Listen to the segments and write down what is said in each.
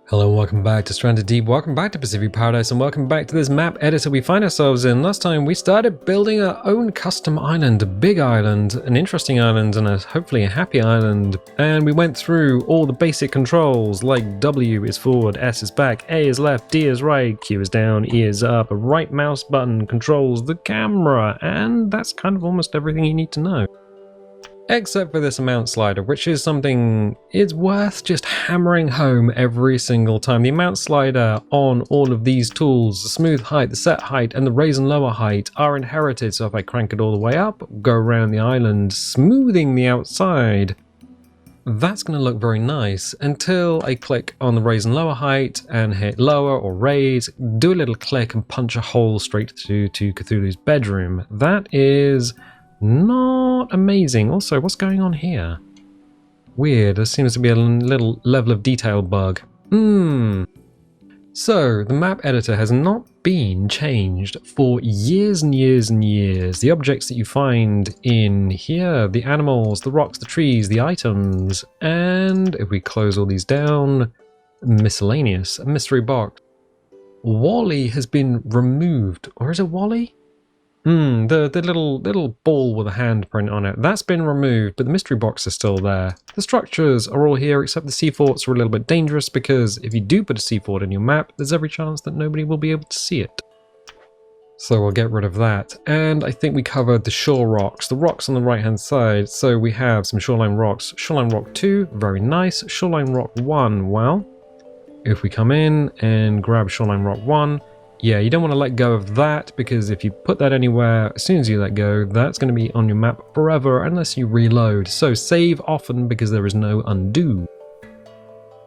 Hello and welcome back to Stranded Deep, welcome back to Pacific Paradise, and welcome back to this map editor we find ourselves in. Last time we started building our own custom island, a big island, an interesting island, and hopefully a happy island. And we went through all the basic controls, like W is forward, S is back, A is left, D is right, Q is down, E is up, a right mouse button controls the camera, and that's kind of almost everything you need to know. Except for this amount slider, which is something it's worth just hammering home every single time. The amount slider on all of these tools, the smooth height, the set height, and the raise and lower height are inherited. So if I crank it all the way up, go around the island, smoothing the outside, that's going to look very nice until I click on the raise and lower height and hit lower or raise, do a little click and punch a hole straight to Cthulhu's bedroom. That is not amazing. Also, what's going on here? Weird, there seems to be a little level of detail bug. So, the map editor has not been changed for years and years and years. The objects that you find in here, the animals, the rocks, the trees, the items, and if we close all these down, miscellaneous, a mystery box. Wally has been removed, or is it Wally? The little ball with a handprint on it, that's been removed, but the mystery box is still there. The structures are all here, except the sea forts are a little bit dangerous, because if you do put a sea fort in your map, there's every chance that nobody will be able to see it. So we'll get rid of that. And I think we covered the shore rocks, the rocks on the right hand side. So we have some shoreline rocks. Shoreline rock 2, very nice. Shoreline rock 1, well, if we come in and grab shoreline rock 1, yeah, you don't want to let go of that, because if you put that anywhere, as soon as you let go, that's going to be on your map forever unless you reload. So save often, because there is no undo.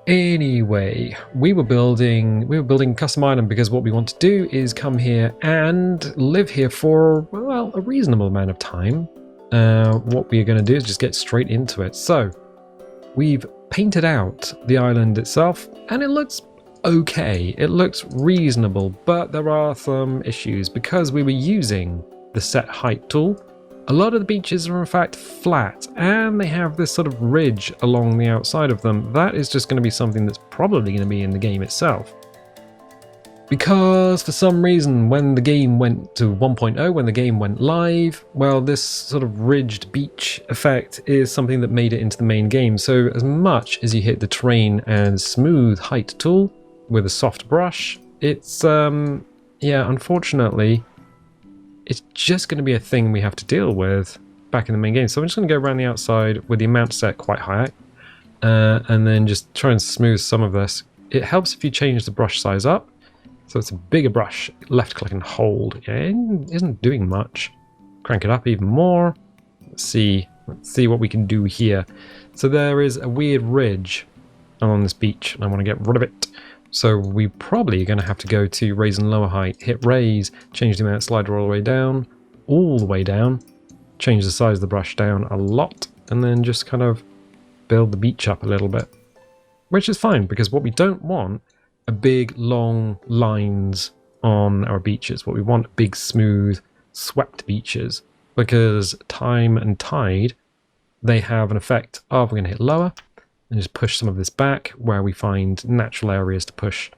Anyway, we were building custom island because what we want to do is come here and live here for, well, a reasonable amount of time. What we are going to do is just get straight into it. So we've painted out the island itself, and it looks okay, it looks reasonable, but there are some issues because we were using the set height tool. A lot of the beaches are in fact flat, and they have this sort of ridge along the outside of them. That is just going to be something that's probably going to be in the game itself, because for some reason when the game went to 1.0, when the game went live, well, this sort of ridged beach effect is something that made it into the main game. So as much as you hit the terrain and smooth height tool with a soft brush, it's yeah, unfortunately it's just going to be a thing we have to deal with back in the main game. So I'm just going to go around the outside with the amount set quite high, and then just try and smooth some of this. It helps if you change the brush size up, so it's a bigger brush. Left click and hold. Yeah, it isn't doing much. Crank it up even more. Let's see what we can do here. So there is a weird ridge along this beach, and I want to get rid of it. So we probably are going to have to go to raise and lower height, hit raise, change the amount slider all the way down, change the size of the brush down a lot, and then just kind of build the beach up a little bit. Which is fine, because what we don't want are big, long lines on our beaches. What we want are big, smooth, swept beaches, because time and tide, they have an effect of, we're going to hit lower, and just push some of this back where we find natural areas to push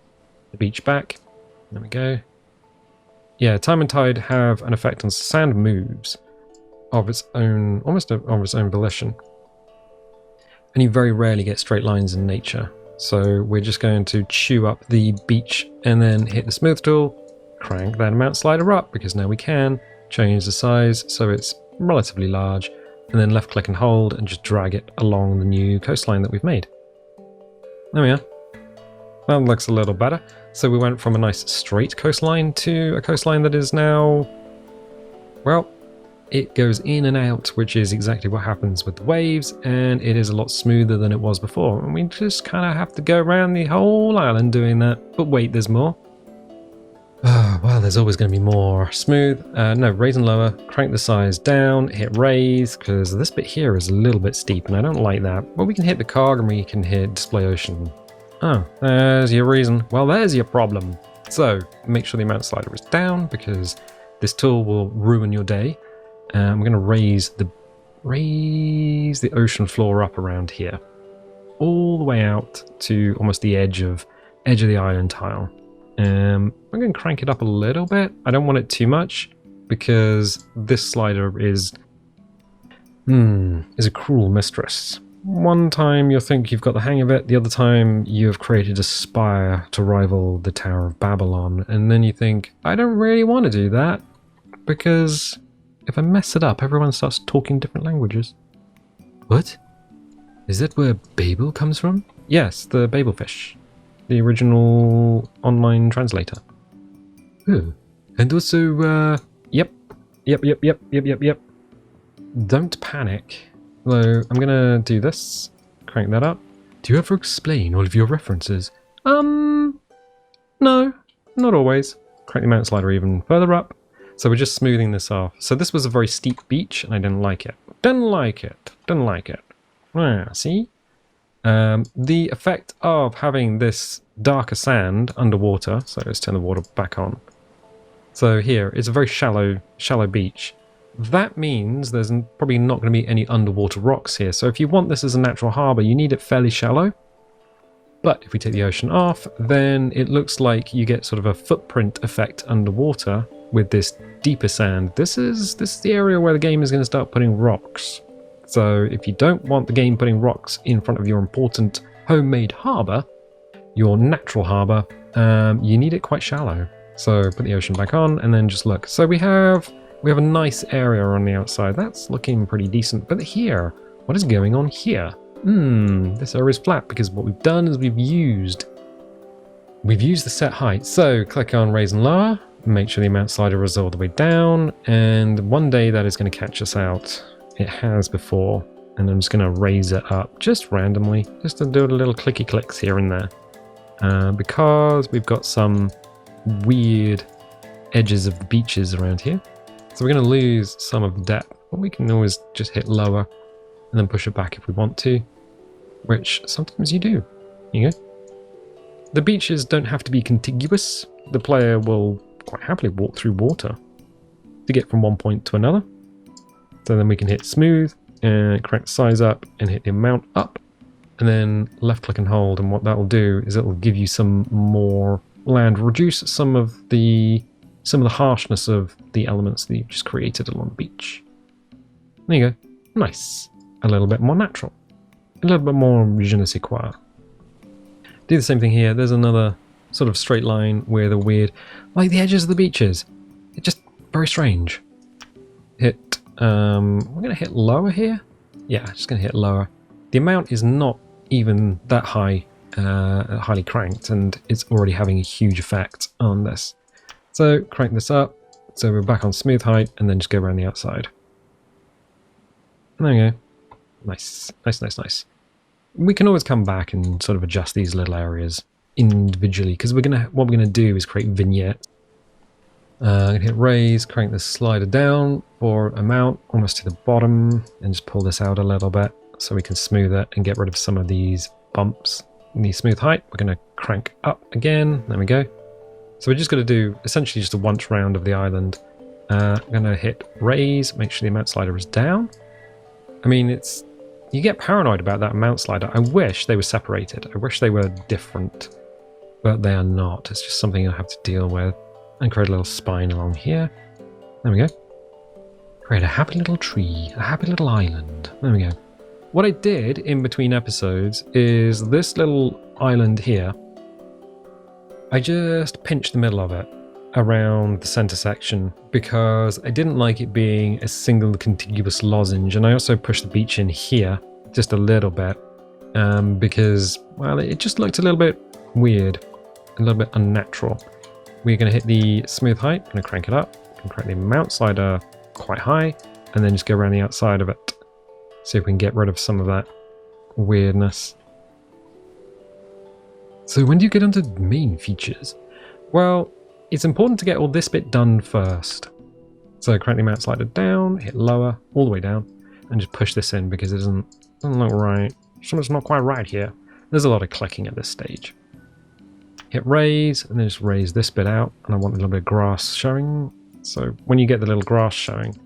the beach back. There we go. Yeah, time and tide have an effect on sand moves of its own, almost of its own volition. And you very rarely get straight lines in nature. So we're just going to chew up the beach and then hit the smooth tool, crank that amount slider up, because now we can change the size so it's relatively large, and then left click and hold and just drag it along the new coastline that we've made. There we are. That looks a little better. So we went from a nice straight coastline to a coastline that is now, well, it goes in and out, which is exactly what happens with the waves, and it is a lot smoother than it was before. And we just kind of have to go around the whole island doing that. But wait, there's more. Oh, well, there's always going to be more. Smooth, no, raise and lower, crank the size down, hit raise, because this bit here is a little bit steep, and I don't like that. Well, we can hit the cog, and we can hit display ocean. Oh, there's your reason. Well, there's your problem. So, make sure the amount slider is down, because this tool will ruin your day. We're going to raise the ocean floor up around here, all the way out to almost the edge of edge of the island tile. I'm going to crank it up a little bit. I don't want it too much because this slider is a cruel mistress. One time you'll think you've got the hang of it, the other time you've created a spire to rival the Tower of Babylon, and then you think, I don't really want to do that, because if I mess it up, everyone starts talking different languages. What? Is that where Babel comes from? Yes, the Babel fish. The original online translator. Oh. And also, yep. Don't panic. Though, I'm gonna do this. Crank that up. Do you ever explain all of your references? No. Not always. Crank the mountain slider even further up. So we're just smoothing this off. So this was a very steep beach, and I didn't like it. Didn't like it. Ah, see? The effect of having this darker sand underwater, so let's turn the water back on. So here, it's a very shallow beach. That means there's probably not going to be any underwater rocks here. So if you want this as a natural harbour, you need it fairly shallow. But if we take the ocean off, then it looks like you get sort of a footprint effect underwater with this deeper sand. This is the area where the game is going to start putting rocks. So if you don't want the game putting rocks in front of your important homemade harbour, your natural harbour, you need it quite shallow. So put the ocean back on and then just look. So we have a nice area on the outside. That's looking pretty decent. But here, what is going on here? This area is flat because what we've done is we've used the set height. So click on raise and lower, make sure the amount slider is all the way down, and one day that is going to catch us out. It has before, and I'm just going to raise it up just randomly, just to do a little clicky clicks here and there, because we've got some weird edges of the beaches around here. So we're going to lose some of the depth, but we can always just hit lower and then push it back if we want to, which sometimes you do. Here you go. The beaches don't have to be contiguous. The player will quite happily walk through water to get from one point to another. So then we can hit smooth and crank the size up and hit the amount up, and then left click and hold, and what that will do is it will give you some more land, reduce some of the harshness of the elements that you've just created along the beach. There you go. Nice. A little bit more natural. A little bit more je ne sais quoi. Do the same thing here. There's another sort of straight line with a weird, like the edges of the beaches. It's just very strange. Hit, we're going to hit lower here. Yeah, just going to hit lower. The amount is not even that high, highly cranked, and it's already having a huge effect on this. So crank this up, so we're back on smooth height, and then just go around the outside. There you go. Nice. We can always come back and sort of adjust these little areas individually, because what we're gonna do is create vignettes. I'm gonna hit raise, crank this slider down for amount almost to the bottom, and just pull this out a little bit so we can smooth it and get rid of some of these bumps. In the smooth height, we're gonna crank up again. There we go. So we're just going to do essentially just a once round of the island. I'm going to hit raise, make sure the amount slider is down. I mean, you get paranoid about that amount slider. I wish they were separated. I wish they were different, but they are not. It's just something I have to deal with. And create a little spine along here. There we go. Create a happy little tree, a happy little island. There we go. What I did in between episodes is this little island here, I just pinched the middle of it around the center section because I didn't like it being a single contiguous lozenge, and I also pushed the beach in here just a little bit because, well, it just looked a little bit weird, a little bit unnatural. We're going to hit the smooth height, going to crank it up, and crank the mount slider quite high, and then just go around the outside of it. See if we can get rid of some of that weirdness. So when do you get onto main features? Well, it's important to get all this bit done first. So crank the mount slider down, hit lower, all the way down, and just push this in because it doesn't look right. Something's not quite right here. There's a lot of clicking at this stage. Hit raise, and then just raise this bit out, and I want a little bit of grass showing. So when you get the little grass showing,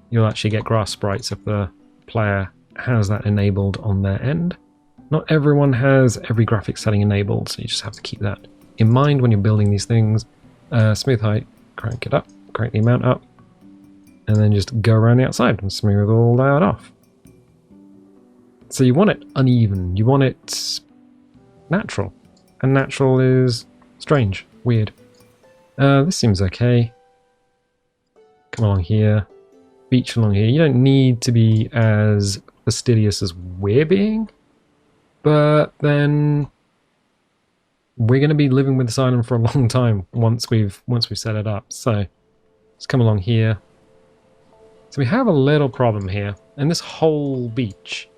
you'll actually get grass sprites if the player has that enabled on their end. Not everyone has every graphics setting enabled, so you just have to keep that in mind when you're building these things. Smooth height, crank it up, crank the amount up, and then just go around the outside and smooth all that off. So you want it uneven, you want it natural, and natural is strange, weird. This seems okay. Come along here, beach along here. You don't need to be as fastidious as we're being, but then we're going to be living with this island for a long time once we've set it up. So let's come along here. So we have a little problem here, and this whole beach,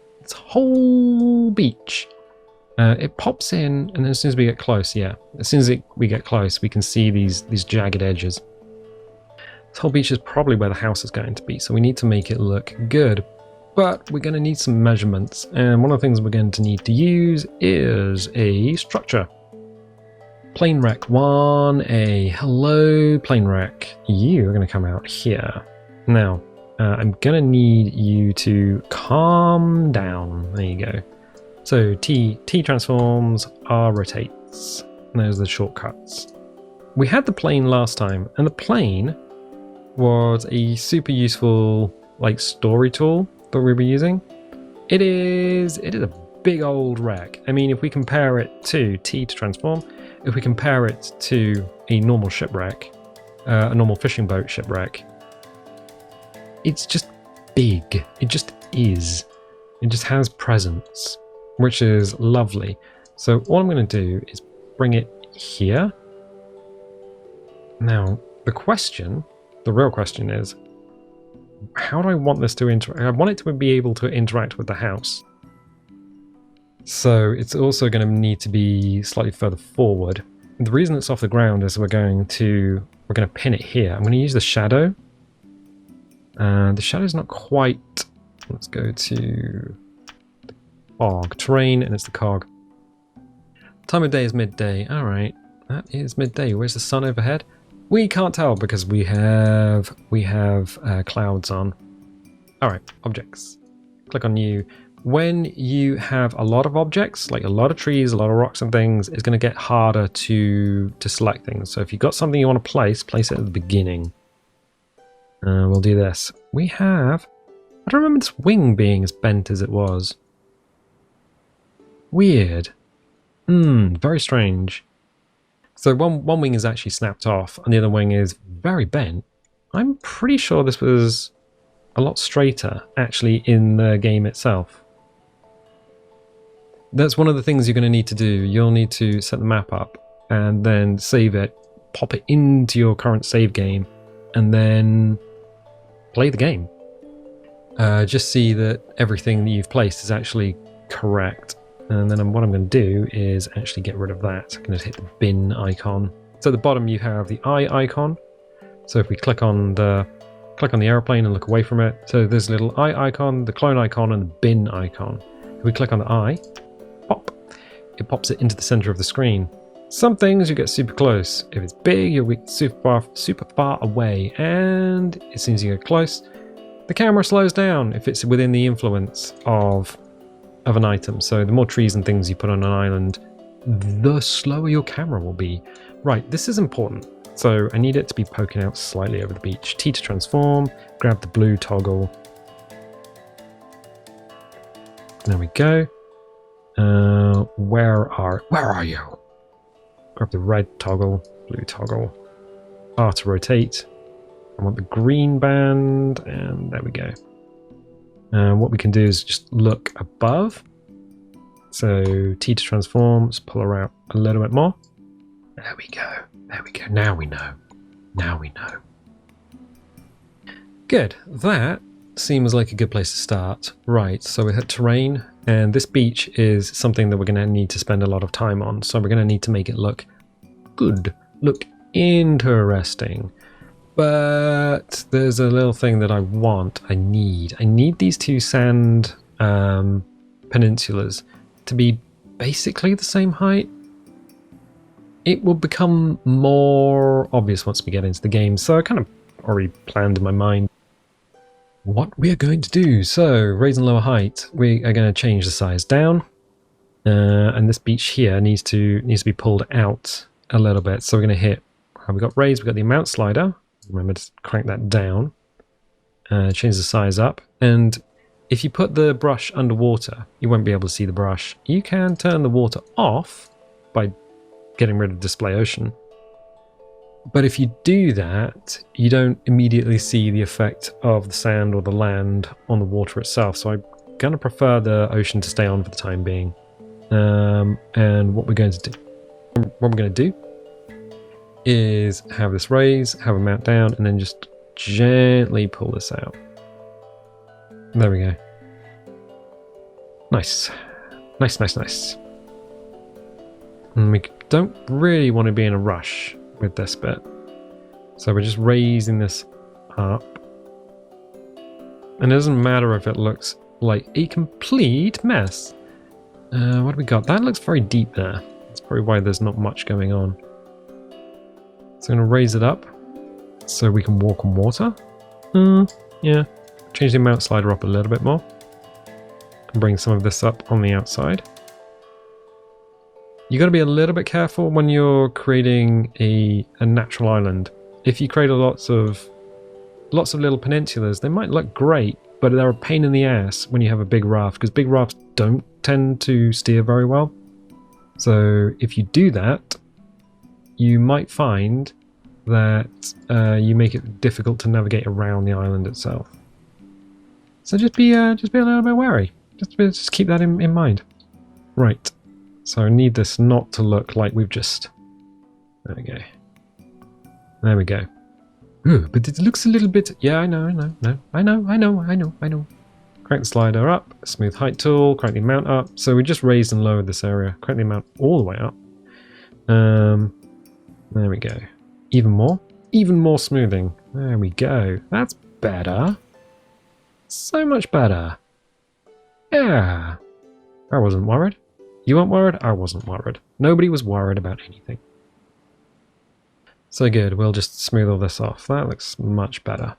it pops in, and then as soon as we get close, we get close, we can see these jagged edges. This whole beach is probably where the house is going to be, so we need to make it look good. But we're going to need some measurements, and one of the things we're going to need to use is a structure. Plane Wreck 1A. Hello, Plane Wreck. You are going to come out here. Now, I'm going to need you to calm down. There you go. So T transforms, R rotates. And those are the shortcuts. We had the plane last time, and the plane was a super useful story tool that we were using. It is a big old wreck. I mean, if we compare it to T to transform, if we compare it to a normal shipwreck, a normal fishing boat shipwreck, it's just big. It just is. It just has presence, which is lovely. So all I'm going to do is bring it here. Now, the real question is, how do I want this to interact? I want it to be able to interact with the house. So it's also going to need to be slightly further forward. The reason it's off the ground is we're going to pin it here. I'm going to use the shadow. The shadow's not quite. Let's go to the cog terrain, and it's the cog. Time of day is midday. All right, that is midday. Where's the sun overhead? We can't tell because we have clouds on. All right, objects. Click on new. When you have a lot of objects, like a lot of trees, a lot of rocks and things, it's going to get harder to select things. So if you've got something you want to place it at the beginning. We'll do this. We have... I don't remember this wing being as bent as it was. Weird. Very strange. So one wing is actually snapped off, and the other wing is very bent. I'm pretty sure this was a lot straighter, actually, in the game itself. That's one of the things you're going to need to do. You'll need to set the map up, and then save it, pop it into your current save game, and then play the game. Just see that everything that you've placed is actually correct. And then what I'm going to do is actually get rid of that. I'm going to hit the bin icon. So at the bottom you have the eye icon. So if we click on the airplane and look away from it, so there's a little eye icon, the clone icon, and the bin icon. If we click on the eye, pop, it pops it into the center of the screen. Some things you get super close. If it's big, you'll be super far away, and as soon as you get close, the camera slows down if it's within the influence of an item. So the more trees and things you put on an island, the slower your camera will be. Right, this is important. So I need it to be poking out slightly over the beach. T to transform, grab the blue toggle. There we go. Where are you? Grab the red toggle, blue toggle. R to rotate. I want the green band, and there we go. What we can do is just look above. So T to transform, let's pull her out a little bit more. There we go. There we go. Now we know. Now we know. Good. That seems like a good place to start. Right, so we had terrain, and this beach is something that we're going to need to spend a lot of time on. So we're going to need to make it look good, look interesting. But there's a little thing that I need these two sand peninsulas to be basically the same height. It will become more obvious once we get into the game, so I kind of already planned in my mind what we are going to do. So raise and lower height, we are going to change the size down. And this beach here needs to be pulled out a little bit. So we're going to hit. We've got raised. We've got the amount slider. Remember to crank that down. Change the size up. And if you put the brush underwater, you won't be able to see the brush. You can turn the water off by getting rid of display ocean. But if you do that, you don't immediately see the effect of the sand or the land on the water itself. So I'm going to prefer the ocean to stay on for the time being. And what we're going to do is have this raise, have a mount down, and then just gently pull this out. There we go. Nice. Nice. And we don't really want to be in a rush with this bit. So we're just raising this up. And it doesn't matter if it looks like a complete mess. What do we got? That looks very deep there. That's probably why there's not much going on. So I'm going to raise it up so we can walk on water. Yeah. Change the amount slider up a little bit more. And bring some of this up on the outside. You got to be a little bit careful when you're creating a natural island. If you create lots of little peninsulas, they might look great, but they're a pain in the ass when you have a big raft, because big rafts don't tend to steer very well. So if you do that, you might find that you make it difficult to navigate around the island itself. So just be a little bit wary. Just keep that in mind. Right. So I need this not to look like we've just... There we go. There we go. Ooh, but it looks a little bit... Yeah, I know. Crank the slider up, smooth height tool, crank the amount up. So we just raised and lowered this area. Crank the amount all the way up. There we go. Even more smoothing. There we go. That's better. So much better. Yeah. I wasn't worried. You weren't worried? I wasn't worried. Nobody was worried about anything. So good. We'll just smooth all this off. That looks much better.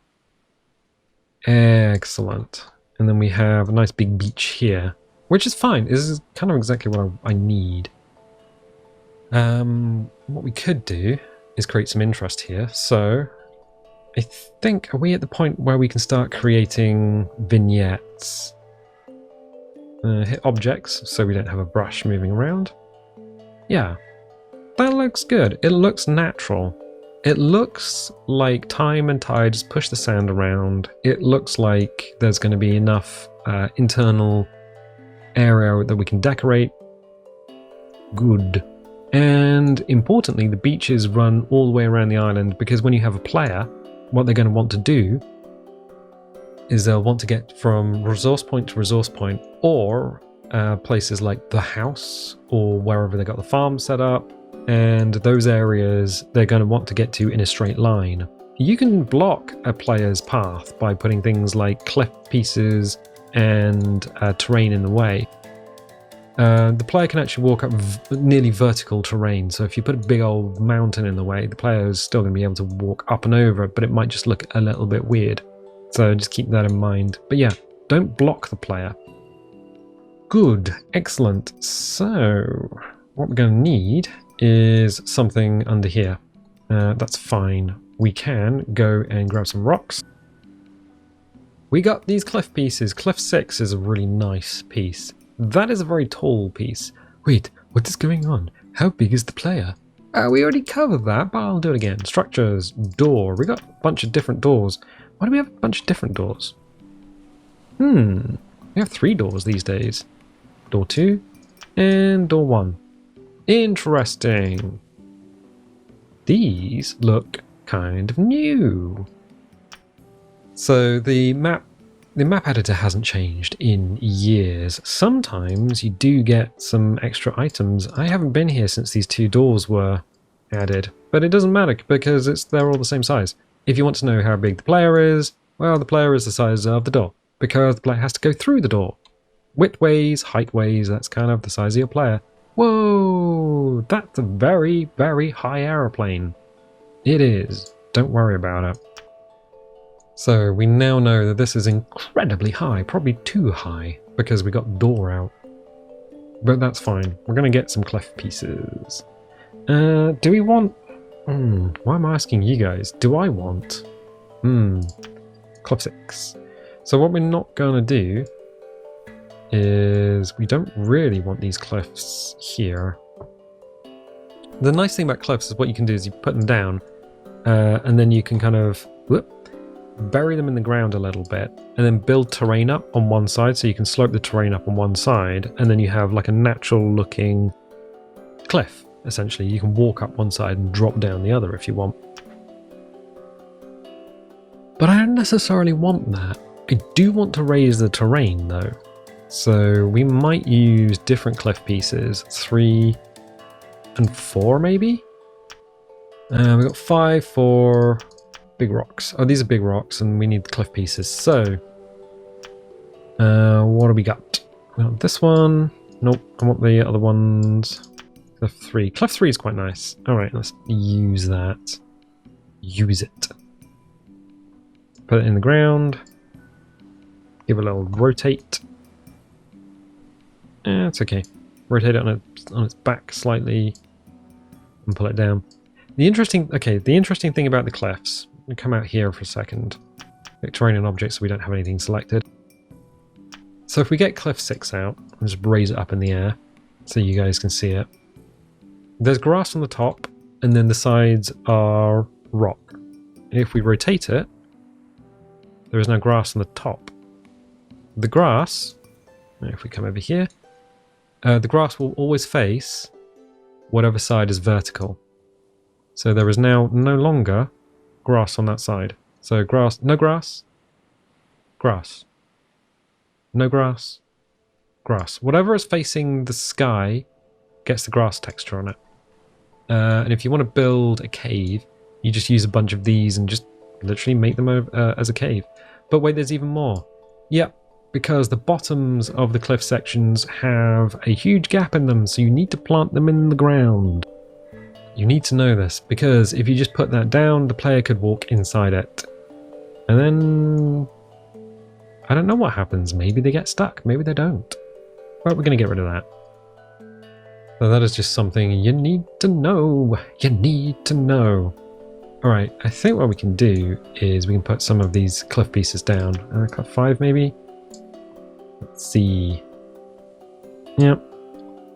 Excellent. And then we have a nice big beach here, which is fine. This is kind of exactly what I need. What we could do is create some interest here. So I think, are we at the point where we can start creating vignettes? Hit objects so we don't have a brush moving around. Yeah, that looks good. It looks natural. It looks like time and tide just push the sand around. It looks like there's going to be enough internal area that we can decorate. Good. And importantly, the beaches run all the way around the island, because when you have a player, what they're going to want to do is they'll want to get from resource point to resource point, or places like the house or wherever they got the farm set up, and those areas they're going to want to get to in a straight line. You can block a player's path by putting things like cliff pieces and terrain in the way. The player can actually walk up nearly vertical terrain, so if you put a big old mountain in the way, the player is still going to be able to walk up and over it, but it might just look a little bit weird. So just keep that in mind. But yeah, don't block the player. Good, excellent. So what we're going to need is something under here. That's fine. We can go and grab some rocks. We got these cliff pieces. Cliff 6 is a really nice piece. That is a very tall piece. Wait, what is going on? How big is the player? We already covered that, but I'll do it again. Structures, door. We got a bunch of different doors. Why do we have a bunch of different doors? We have 3 doors these days. Door 2 and door 1. Interesting. These look kind of new. So the map editor hasn't changed in years. Sometimes you do get some extra items. I haven't been here since these 2 doors were added, but it doesn't matter because they're all the same size. If you want to know how big the player is, well, the player is the size of the door, because the player has to go through the door. Width-ways, height-ways, that's kind of the size of your player. Whoa, that's a very, very high aeroplane. It is. Don't worry about it. So we now know that this is incredibly high, probably too high, because we got door out. But that's fine. We're going to get some cleft pieces. Do we want... why am I asking you guys? Do I want... cleft 6. So what we're not going to do is we don't really want these clefts here. The nice thing about clefts is what you can do is you put them down and then you can kind of bury them in the ground a little bit and then build terrain up on one side, so you can slope the terrain up on one side and then you have like a natural looking cliff. Essentially you can walk up one side and drop down the other if you want. But I don't necessarily want that. I do want to raise the terrain though. So we might use different cleft pieces, 3 and 4 maybe? We've got 5 for big rocks. Oh, these are big rocks and we need the cleft pieces. So, what do we got? We got this one. Nope, I want the other ones. Cleft 3. Cleft 3 is quite nice. Alright, let's use that. Use it. Put it in the ground. Give it a little rotate. It's okay. Rotate it on its back slightly and pull it down. The interesting thing about the clefts, we come out here for a second. Pick terrain and objects so we don't have anything selected. So if we get cleft 6 out and just raise it up in the air so you guys can see it. There's grass on the top and then the sides are rock. If we rotate it, there is no grass on the top. The grass, if we come over here, the grass will always face whatever side is vertical. So there is now no longer grass on that side. So grass, no grass, grass, no grass, grass. Whatever is facing the sky gets the grass texture on it. And if you want to build a cave, you just use a bunch of these and just literally make them as a cave. But wait, there's even more. Yep. Because the bottoms of the cliff sections have a huge gap in them, so you need to plant them in the ground. You need to know this, because if you just put that down, the player could walk inside it. And then... I don't know what happens. Maybe they get stuck, maybe they don't. But we're going to get rid of that. So that is just something you need to know. You need to know. Alright, I think what we can do is we can put some of these cliff pieces down. Cliff 5 maybe? Let's see. Yep.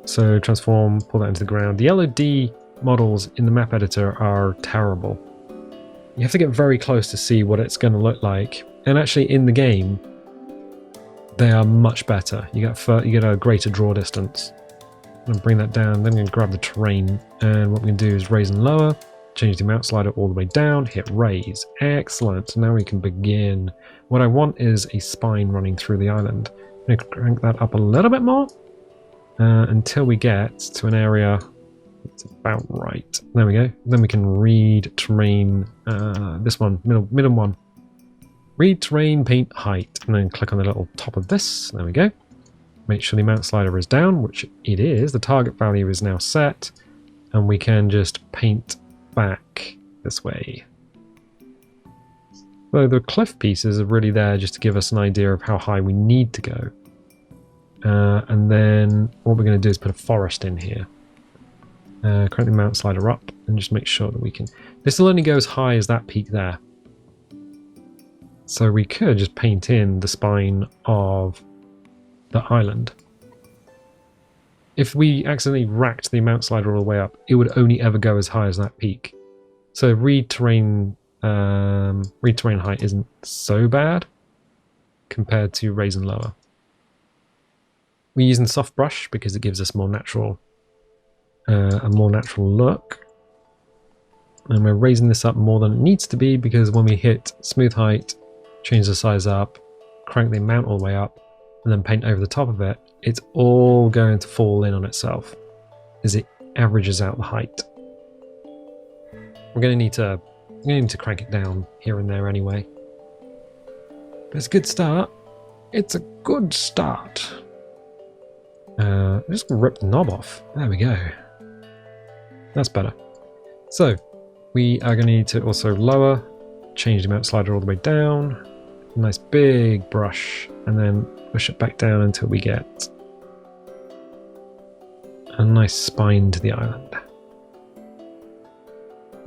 So transform, pull that into the ground. The LOD models in the map editor are terrible. You have to get very close to see what it's going to look like. And actually in the game, they are much better. You get a greater draw distance. I'm going to bring that down, then I'm going to grab the terrain. And what we can do is raise and lower. Change the mount slider all the way down, hit raise. Excellent. So now we can begin. What I want is a spine running through the island. I'm going to crank that up a little bit more until we get to an area that's about right. There we go. Then we can read terrain, this one, middle one. Read terrain, paint height, and then click on the little top of this. There we go. Make sure the mount slider is down, which it is. The target value is now set, and we can just paint back this way. So the cliff pieces are really there just to give us an idea of how high we need to go. And then what we're going to do is put a forest in here. Crank the mount slider up and just make sure that we can... This will only go as high as that peak there. So we could just paint in the spine of the island. If we accidentally racked the mount slider all the way up, it would only ever go as high as that peak. So read terrain height isn't so bad compared to raise and lower. We're using soft brush because it gives us more natural, a more natural look. And we're raising this up more than it needs to be because when we hit smooth height, change the size up, crank the amount all the way up, and then paint over the top of it, it's all going to fall in on itself as it averages out the height. We're going to need to crank it down here and there anyway. But it's a good start. It's a good start. I'm just going to rip the knob off. There we go. That's better. So we are going to need to also lower, change the mount slider all the way down. Nice big brush, and then push it back down until we get A nice spine to the island.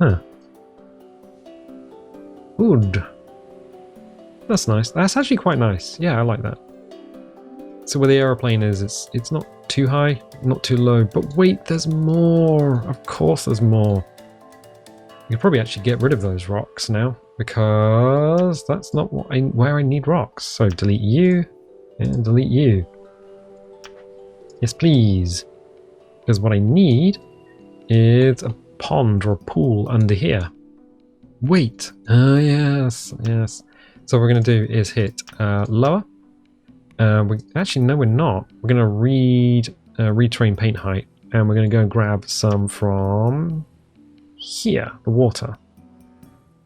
Huh. Wood. That's nice. That's actually quite nice. Yeah, I like that. So where the aeroplane is, it's not too high, not too low. But wait, there's more. Of course there's more. You could probably actually get rid of those rocks now, because that's not where I need rocks. So delete you and delete you. Yes, please. Because what I need is a pond or a pool under here. Wait. Oh, yes. Yes. So what we're going to do is hit lower. Actually, no, we're not. We're going to retrain paint height. And we're going to go and grab some from here, the water.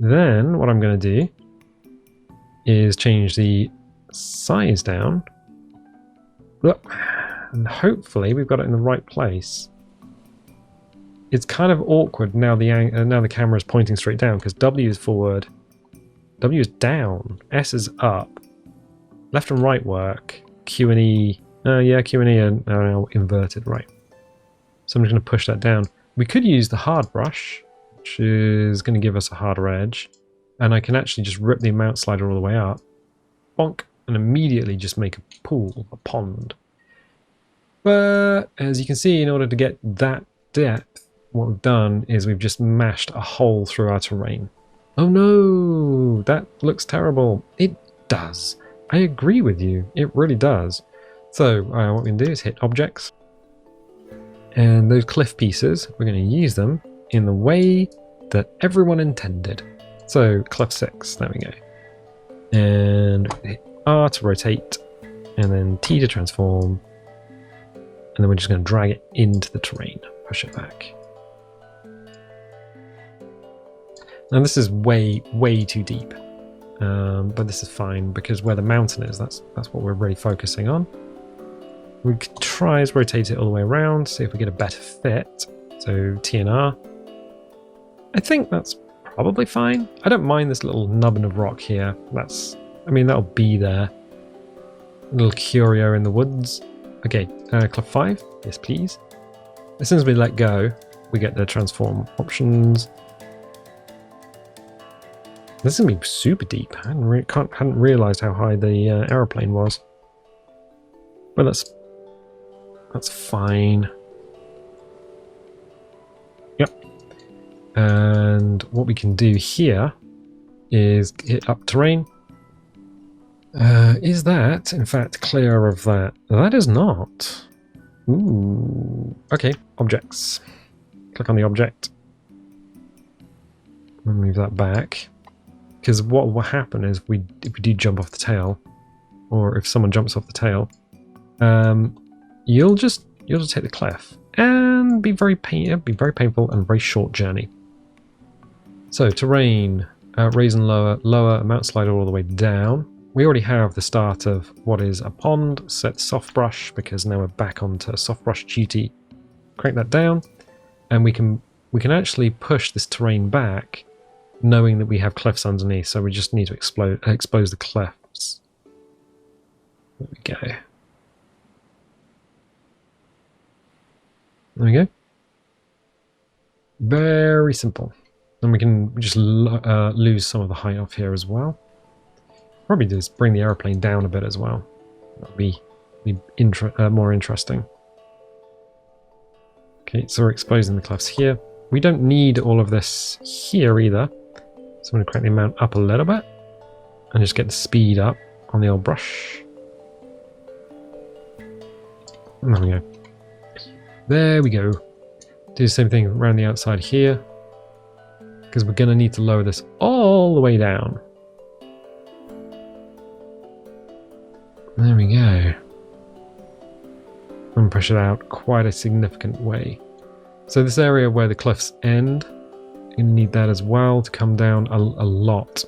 Then what I'm going to do is change the size down. And hopefully we've got it in the right place. It's kind of awkward now the camera is pointing straight down, because W is forward, W is down, S is up, left and right work, Q and E, yeah, Q and E are now inverted, right. So I'm just going to push that down. We could use the hard brush, which is going to give us a harder edge, and I can actually just rip the amount slider all the way up, bonk, and immediately just make a pool, a pond. But as you can see, in order to get that depth, what we've done is we've just mashed a hole through our terrain. Oh no, that looks terrible. It does. I agree with you. It really does. So what we can do is hit objects. And those cliff pieces, we're going to use them in the way that everyone intended. So cliff 6, there we go. And hit R to rotate, and then T to transform. And then we're just going to drag it into the terrain, push it back. Now this is way too deep, but this is fine because where the mountain is, that's what we're really focusing on. We could try to rotate it all the way around, see if we get a better fit. So T and R. I think that's probably fine. I don't mind this little nubbin of rock here. That'll be there. A little curio in the woods. Okay, cliff 5, yes please. As soon as we let go, we get the transform options. This is going to be super deep. I hadn't realised how high the aeroplane was. But that's fine. Yep. And what we can do here is hit up terrain. Is that, in fact, clear of that? That is not. Ooh. Okay, objects. Click on the object. And move that back. Because what will happen is if we do jump off the tail, or if someone jumps off the tail, you'll just hit the cliff and be very painful and very short journey. So terrain, raise and lower, amount slider all the way down. We already have the start of what is a pond. Set soft brush because now we're back onto soft brush duty. Crank that down, and we can actually push this terrain back, knowing that we have cliffs underneath. So we just need to expose the cliffs. There we go. There we go. Very simple. And we can just lose some of the height off here as well. Probably just bring the aeroplane down a bit as well. That'll be more interesting. Okay, so we're exposing the cliffs here. We don't need all of this here either. So I'm going to crank the amount up a little bit and just get the speed up on the old brush. And there we go. There we go. Do the same thing around the outside here, because we're going to need to lower this all the way down. There we go. And push it out quite a significant way. So this area where the cliffs end, you're going to need that as well to come down a lot.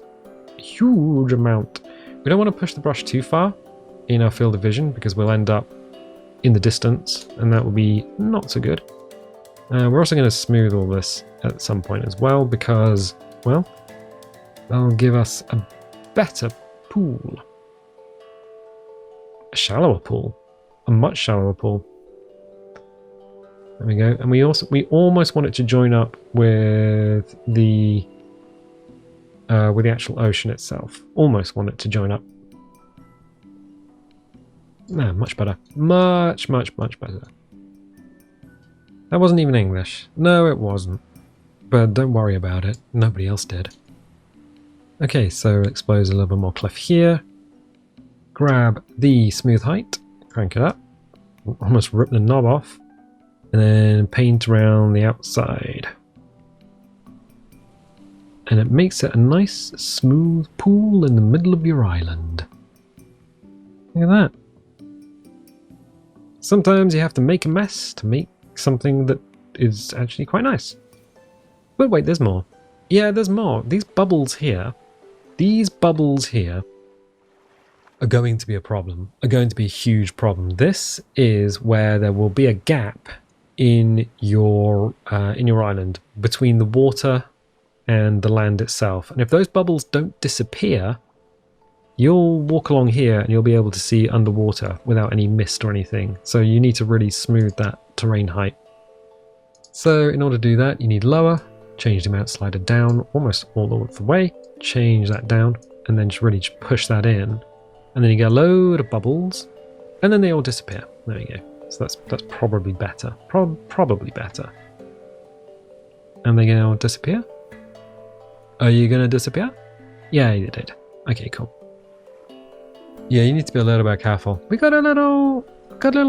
A huge amount. We don't want to push the brush too far in our field of vision because we'll end up in the distance and that will be not so good. We're also going to smooth all this at some point as well because, well, that'll give us a better pool. A shallower pool. A much shallower pool. There we go. And we almost want it to join up with the actual ocean itself. Almost want it to join up. No, much better. Much, much, much better. That wasn't even English. No, it wasn't. But don't worry about it. Nobody else did. Okay, so expose a little bit more cliff here. Grab the smooth height. Crank it up. Almost rip the knob off. And then paint around the outside. And it makes it a nice, smooth pool in the middle of your island. Look at that. Sometimes you have to make a mess to make something that is actually quite nice. But wait, there's more. Yeah, there's more. These bubbles here are going to be a problem, are going to be a huge problem. This is where there will be a gap in your island between the water and the land itself. And if those bubbles don't disappear, you'll walk along here and you'll be able to see underwater without any mist or anything. So you need to really smooth that terrain height. So in order to do that, you need lower, change the amount slider down almost all the way, change that down, and then just really push that in. And then you get a load of bubbles, and then they all disappear. There you go. So that's probably better. Probably better. And they're gonna all disappear? Are you gonna disappear? Yeah, you did. Okay, cool. Yeah, you need to be a little bit careful. We got a little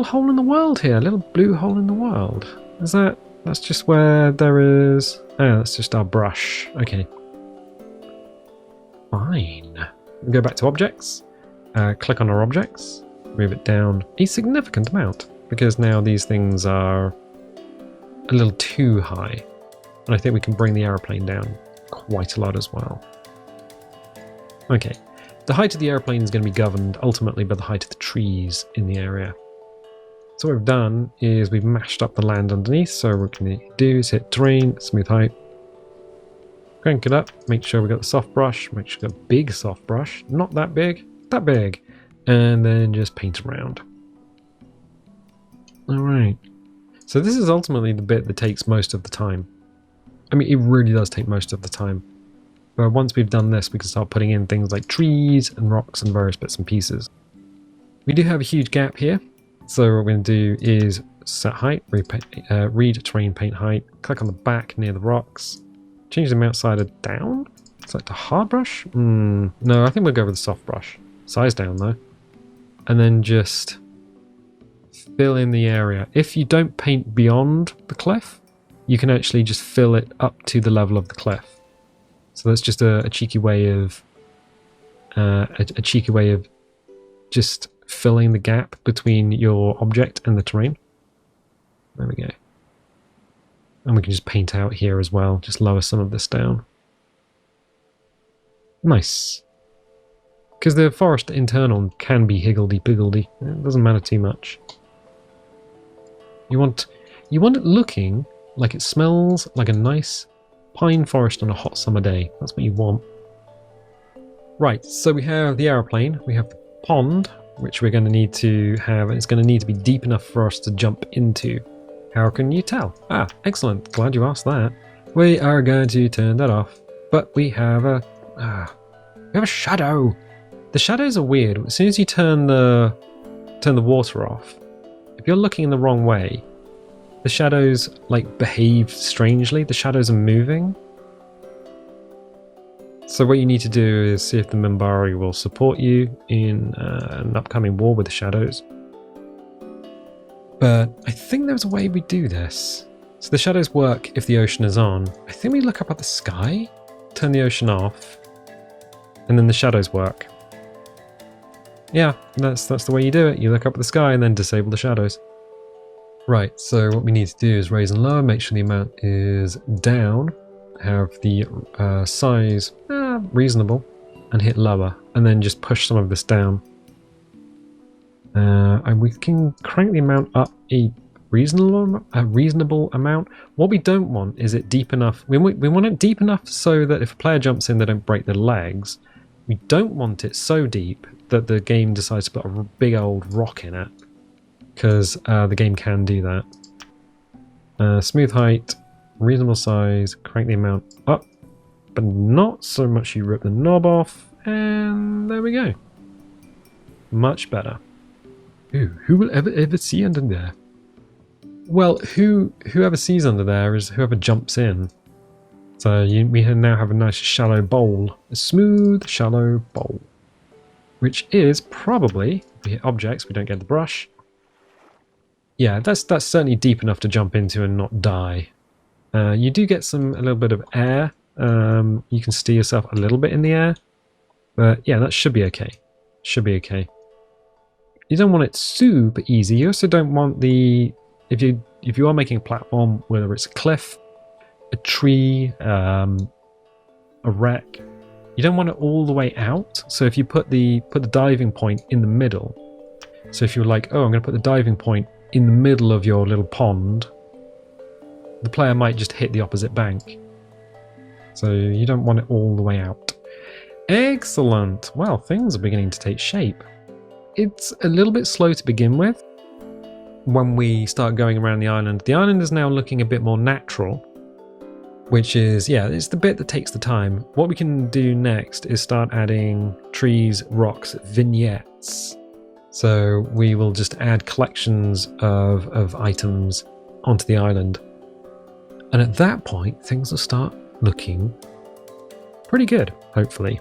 hole in the world here, a little blue hole in the world. That's just where there is. Oh, that's just our brush. Okay. Fine. We go back to objects. Click on our objects. Move it down a significant amount because now these things are a little too high. And I think we can bring the aeroplane down quite a lot as well. Okay. The height of the airplane is going to be governed ultimately by the height of the trees in the area. So what we've done is we've mashed up the land underneath. So what we can do is hit terrain, smooth height, crank it up, make sure we've got the soft brush, make sure we've got a big soft brush, not that big, that big, and then just paint around. Alright, so this is ultimately the bit that takes most of the time. I mean, it really does take most of the time. But once we've done this, we can start putting in things like trees and rocks and various bits and pieces. We do have a huge gap here. So what we're going to do is set height, read terrain paint height, click on the back near the rocks, change the amount slider down. Select a hard brush. No, I think we'll go with the soft brush. Size down though. And then just fill in the area. If you don't paint beyond the cliff, you can actually just fill it up to the level of the cliff. So that's just a cheeky way of just filling the gap between your object and the terrain. There we go. And we can just paint out here as well. Just lower some of this down. Nice. Because the forest internal can be higgledy-piggledy. It doesn't matter too much. You want it looking like it smells like a nice pine forest on a hot summer day. That's what you want. Right, so we have the aeroplane, we have the pond, which we're going to need to have, and it's going to need to be deep enough for us to jump into. How can you tell? Ah, excellent. Glad you asked that. We are going to turn that off, but we have a shadow. The shadows are weird. As soon as you turn the water off, if you're looking in the wrong way, the shadows behave strangely. The shadows are moving. So what you need to do is see if the Minbari will support you in an upcoming war with the shadows. But I think there's a way we do this. So the shadows work if the ocean is on. I think we look up at the sky, turn the ocean off, and then the shadows work. Yeah, that's the way you do it. You look up at the sky and then disable the shadows. Right, so what we need to do is raise and lower, make sure the amount is down, have the size reasonable, and hit lower, and then just push some of this down. And we can crank the amount up a reasonable amount. What we don't want is it deep enough. We want it deep enough so that if a player jumps in, they don't break their legs. We don't want it so deep that the game decides to put a big old rock in it, because the game can do that. Smooth height, reasonable size, crank the amount up, but not so much you rip the knob off, and there we go. Much better. Ooh, who will ever see under there? Well, whoever sees under there is whoever jumps in. So we now have a nice shallow bowl. A smooth, shallow bowl. Which is probably, if we hit objects, we don't get the brush. Yeah, that's certainly deep enough to jump into and not die. You do get a little bit of air. You can steer yourself a little bit in the air. But yeah, that should be okay. Should be okay. You don't want it super easy. You also don't want if you are making a platform, whether it's a cliff, a tree, a wreck, you don't want it all the way out. So if you put the diving point in the middle, so if you're like, oh, I'm going to put the diving point in the middle of your little pond, the player might just hit the opposite bank. So you don't want it all the way out. Excellent. Well, things are beginning to take shape. It's a little bit slow to begin with. When we start going around the island is now looking a bit more natural, which is, yeah, it's the bit that takes the time. What we can do next is start adding trees, rocks, vignettes. So we will just add collections of items onto the island. And at that point, things will start looking pretty good, hopefully.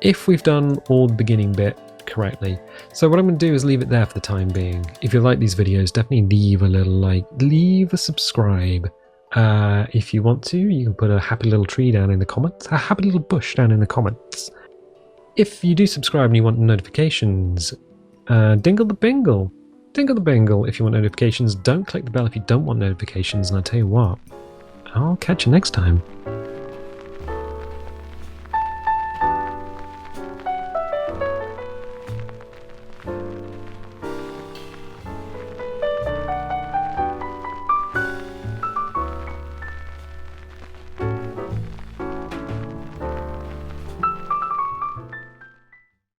If we've done all the beginning bit correctly. So what I'm going to do is leave it there for the time being. If you like these videos, definitely leave a little like, leave a subscribe. If you want to, you can put a happy little tree down in the comments, a happy little bush down in the comments. If you do subscribe and you want notifications, dingle the bingle. Dingle the bingle if you want notifications. Don't click the bell if you don't want notifications, and I'll tell you what, I'll catch you next time.